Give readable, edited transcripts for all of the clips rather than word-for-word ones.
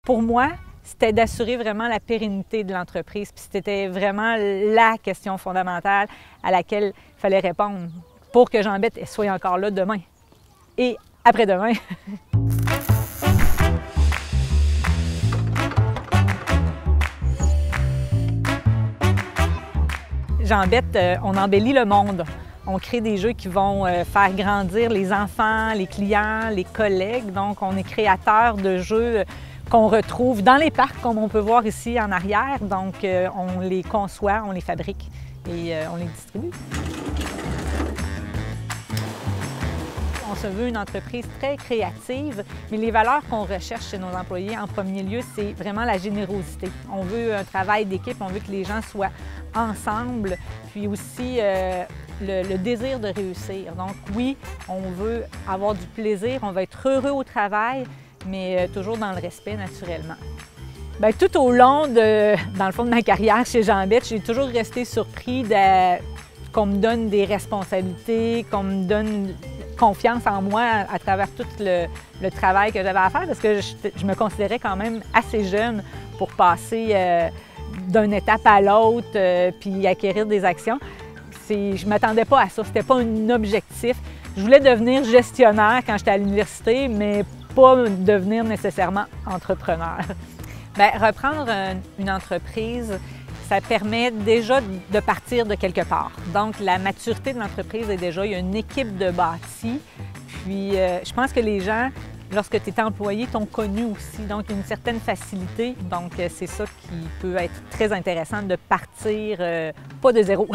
Pour moi, c'était d'assurer vraiment la pérennité de l'entreprise. Puis c'était vraiment la question fondamentale à laquelle il fallait répondre pour que Jean-Bette soit encore là demain et après-demain. Jean-Bette, on embellit le monde. On crée des jeux qui vont faire grandir les enfants, les clients, les collègues. Donc, on est créateur de jeux qu'on retrouve dans les parcs, comme on peut voir ici en arrière. Donc, on les conçoit, on les fabrique et on les distribue. On se veut une entreprise très créative, mais les valeurs qu'on recherche chez nos employés, en premier lieu, c'est vraiment la générosité. On veut un travail d'équipe, on veut que les gens soient ensemble, puis aussi le désir de réussir. Donc oui, on veut avoir du plaisir, on va être heureux au travail, mais toujours dans le respect, naturellement. Bien, tout au long dans le fond de ma carrière chez Jean-Bette, j'ai toujours resté surpris qu'on me donne des responsabilités, qu'on me donne confiance en moi à travers tout le travail que j'avais à faire, parce que je me considérais quand même assez jeune pour passer d'une étape à l'autre puis acquérir des actions. Je ne m'attendais pas à ça, c'était pas un objectif. Je voulais devenir gestionnaire quand j'étais à l'université, mais pas devenir nécessairement entrepreneur. Bien, reprendre une entreprise, ça permet déjà de partir de quelque part. Donc, la maturité de l'entreprise est déjà, il y a une équipe de bâti. Puis, je pense que les gens, lorsque tu es employé, t'ont connu aussi. Donc, il y a une certaine facilité. Donc, c'est ça qui peut être très intéressant de partir pas de zéro.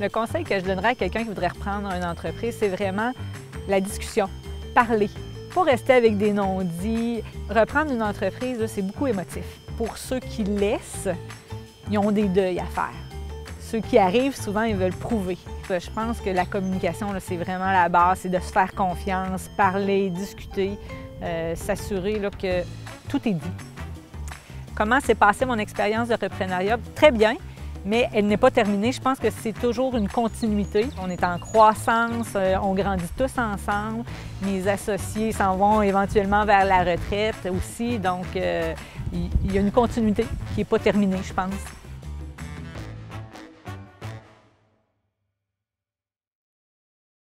Le conseil que je donnerais à quelqu'un qui voudrait reprendre une entreprise, c'est vraiment la discussion, parler. Pas rester avec des non-dits. Reprendre une entreprise, c'est beaucoup émotif. Pour ceux qui laissent, ils ont des deuils à faire. Ceux qui arrivent, souvent, ils veulent prouver. Je pense que la communication, c'est vraiment la base, c'est de se faire confiance, parler, discuter, s'assurer que tout est dit. Comment s'est passée mon expérience de reprenariat? Très bien, mais elle n'est pas terminée. Je pense que c'est toujours une continuité. On est en croissance, on grandit tous ensemble. Mes associés s'en vont éventuellement vers la retraite aussi, donc il y a une continuité qui n'est pas terminée, je pense.